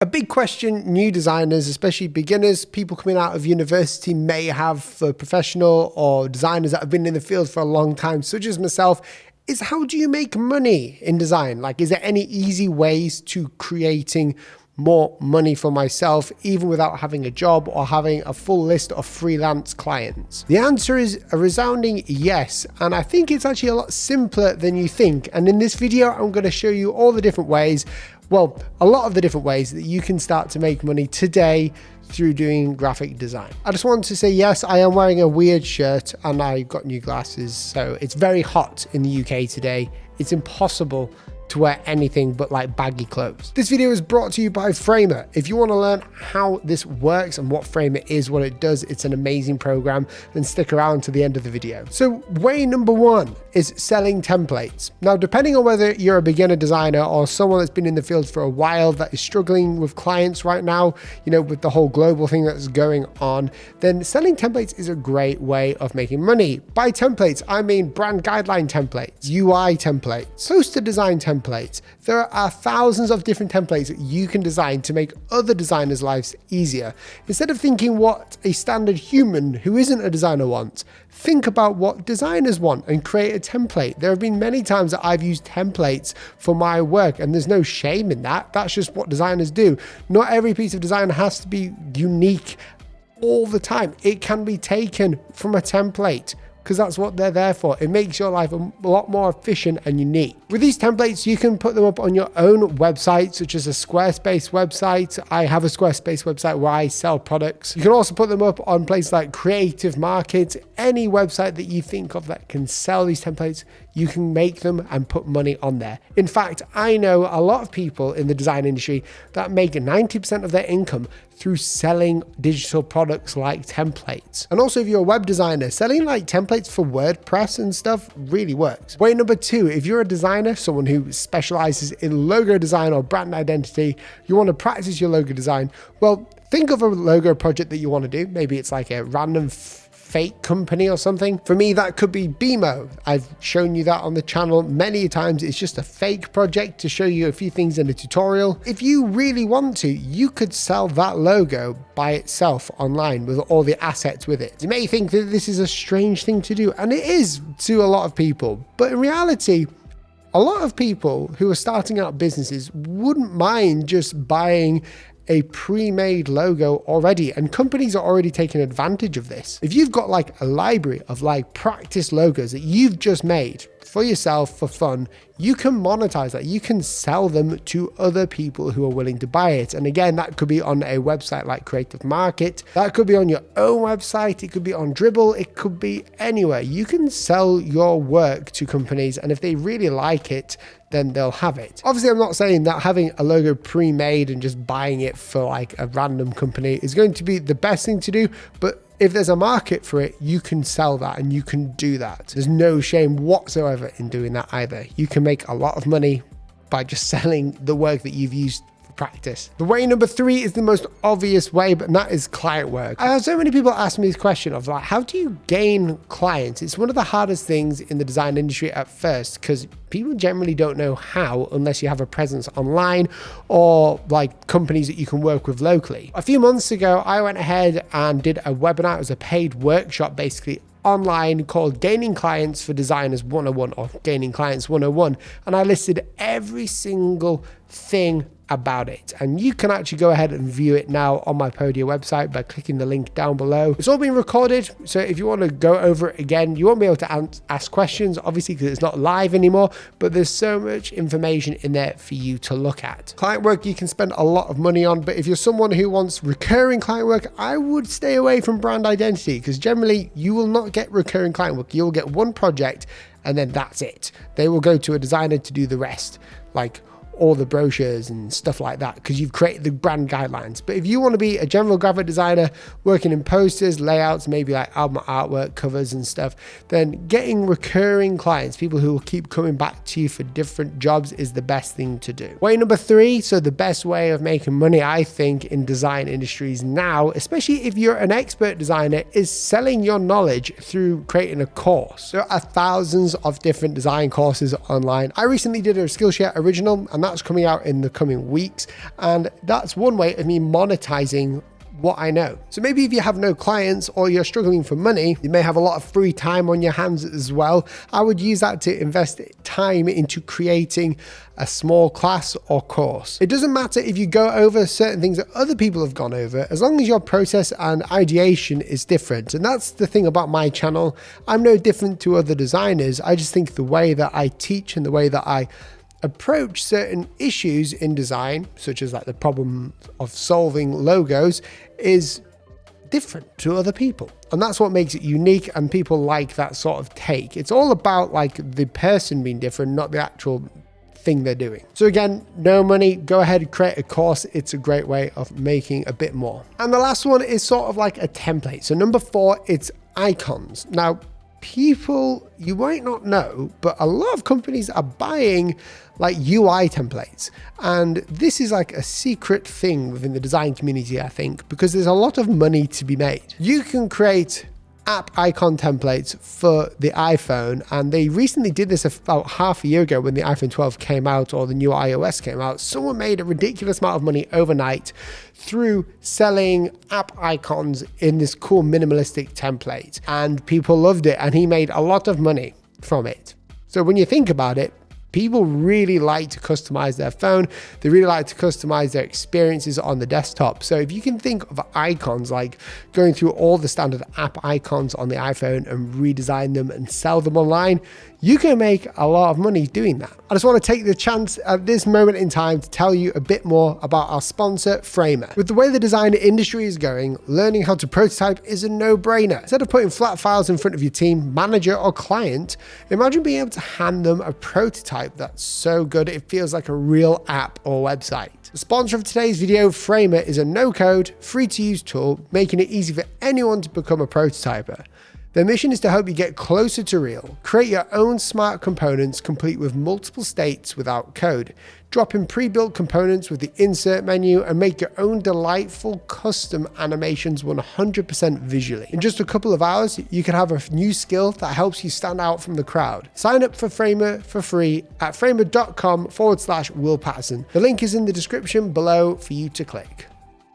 A big question new designers, especially beginners, people coming out of university may have for professional or designers that have been in the field for a long time, such as myself, is how do you make money in design? Like, is there any easy ways to creating more money for myself, even without having a job or having a full list of freelance clients? The answer is a resounding yes, and I think it's actually a lot simpler than you think. And in this video, I'm going to show you all the different ways, well, a lot of the different ways that you can start to make money today through doing graphic design. I just want to say, yes, I am wearing a weird shirt and I've got new glasses, so it's very hot in the UK today. It's impossible to wear anything but like baggy clothes. This video is brought to you by Framer. If you want to learn how this works and what Framer is, what it does, it's an amazing program, then stick around to the end of the video. So way number one is selling templates. Now, depending on whether you're a beginner designer or someone that's been in the field for a while that is struggling with clients right now, you know, with the whole global thing that's going on, then selling templates is a great way of making money. By templates, I mean brand guideline templates, UI templates, poster design templates. There are thousands of different templates that you can design to make other designers' lives easier. Instead of thinking what a standard human who isn't a designer wants, think about what designers want and create a template. There have been many times that I've used templates for my work, and there's no shame in that. That's just what designers do. Not every piece of design has to be unique all the time. It can be taken from a template, because that's what they're there for. It makes your life a lot more efficient and unique. With these templates, you can put them up on your own website, such as a Squarespace website. I have a Squarespace website where I sell products. You can also put them up on places like Creative Market. Any website that you think of that can sell these templates, you can make them and put money on there. In fact, I know a lot of people in the design industry that make 90% of their income through selling digital products like templates. And also, if you're a web designer, selling like templates for WordPress and stuff really works. Way number two, if you're a designer, someone who specializes in logo design or brand identity, you want to practice your logo design, well, think of a logo project that you want to do. Maybe it's like a random fake company or something. For me, that could be BMO. I've shown you that on the channel many times. It's just a fake project to show you a few things in a tutorial. If you really want to, you could sell that logo by itself online with all the assets with it. You may think that this is a strange thing to do, and it is to a lot of people, but in reality, a lot of people who are starting out businesses wouldn't mind just buying a pre-made logo already, and companies are already taking advantage of this. If you've got like a library of like practice logos that you've just made for yourself for fun, you can monetize that. You can sell them to other people who are willing to buy it. And again, that could be on a website like Creative Market. That could be on your own website. It could be on Dribbble. It could be anywhere. You can sell your work to companies, and if they really like it, then they'll have it. Obviously, I'm not saying that having a logo pre-made and just buying it for like a random company is going to be the best thing to do, but if there's a market for it, you can sell that and you can do that. There's no shame whatsoever in doing that either. You can make a lot of money by just selling the work that you've used for practice. The way number three is the most obvious way, but that is client work. I have so many people ask me this question of like, how do you gain clients? It's one of the hardest things in the design industry at first, because people generally don't know how unless you have a presence online or like companies that you can work with locally. A few months ago, I went ahead and did a webinar. It was a paid workshop basically online called Gaining Clients for Designers 101 or Gaining Clients 101. And I listed every single thing about it, and you can actually go ahead and view it now on my Podia website by clicking the link down below. It's all been recorded, so if you want to go over it again, you won't be able to ask questions obviously because it's not live anymore, but there's so much information in there for you to look at. Client work you can spend a lot of money on, but if you're someone who wants recurring client work, I would stay away from brand identity, because generally you will not get recurring client work. You'll get one project and then that's it. They will go to a designer to do the rest, like all the brochures and stuff like that, because you've created the brand guidelines. But if you want to be a general graphic designer working in posters, layouts, maybe like album artwork, covers and stuff, then getting recurring clients, people who will keep coming back to you for different jobs, is the best thing to do. Way number three, so the best way of making money, I think, in design industries now, especially if you're an expert designer, is selling your knowledge through creating a course. There are thousands of different design courses online. I recently did a Skillshare original, and that's coming out in the coming weeks. And that's one way of me monetizing what I know. So maybe if you have no clients or you're struggling for money, you may have a lot of free time on your hands as well. I would use that to invest time into creating a small class or course. It doesn't matter if you go over certain things that other people have gone over, as long as your process and ideation is different. And that's the thing about my channel. I'm no different to other designers. I just think the way that I teach and the way that I approach certain issues in design, such as like the problem of solving logos, is different to other people. And that's what makes it unique, and people like that sort of take. It's all about like the person being different, not the actual thing they're doing. So again, no money, go ahead and create a course. It's a great way of making a bit more. And the last one is sort of like a template. So number 4, it's icons. Now, people, you might not know, but a lot of companies are buying like UI templates. And this is like a secret thing within the design community, I think, because there's a lot of money to be made. You can create app icon templates for the iPhone, and they recently did this about half a year ago when the iPhone 12 came out, or the new iOS came out. Someone made a ridiculous amount of money overnight through selling app icons in this cool minimalistic template, and people loved it, and he made a lot of money from it. So when you think about it, people really like to customize their phone. They really like to customize their experiences on the desktop. So if you can think of icons, like going through all the standard app icons on the iPhone and redesign them and sell them online, you can make a lot of money doing that. I just want to take the chance at this moment in time to tell you a bit more about our sponsor, Framer. With the way the design industry is going, learning how to prototype is a no-brainer. Instead of putting flat files in front of your team, manager, or client, imagine being able to hand them a prototype that's so good it feels like a real app or website. The sponsor of today's video, Framer, is a no-code, free-to-use tool, making it easy for anyone to become a prototyper. Their mission is to help you get closer to real. Create your own smart components complete with multiple states without code. Drop in pre-built components with the insert menu and make your own delightful custom animations 100% visually. In just a couple of hours, you can have a new skill that helps you stand out from the crowd. Sign up for Framer for free at framer.com/Will Paterson. The link is in the description below for you to click.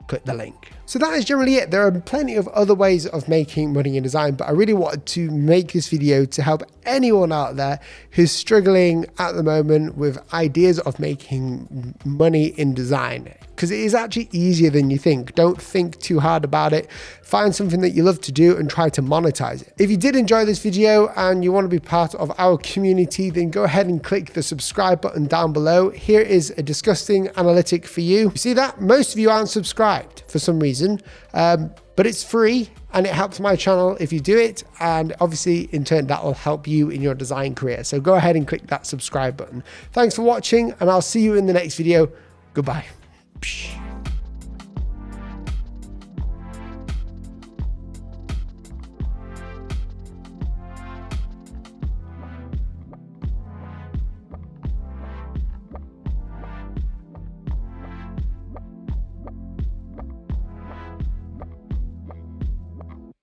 Click the link. So that is generally it. There are plenty of other ways of making money in design, but I really wanted to make this video to help anyone out there who's struggling at the moment with ideas of making money in design, because it is actually easier than you think. Don't think too hard about it. Find something that you love to do and try to monetize it. If you did enjoy this video and you want to be part of our community, then go ahead and click the subscribe button down below. Here is a disgusting analytic for you. You see that? Most of you aren't subscribed for some reason. But it's free and it helps my channel if you do it, and obviously in turn that will help you in your design career. So go ahead and click that subscribe button. Thanks for watching, and I'll see you in the next video. Goodbye.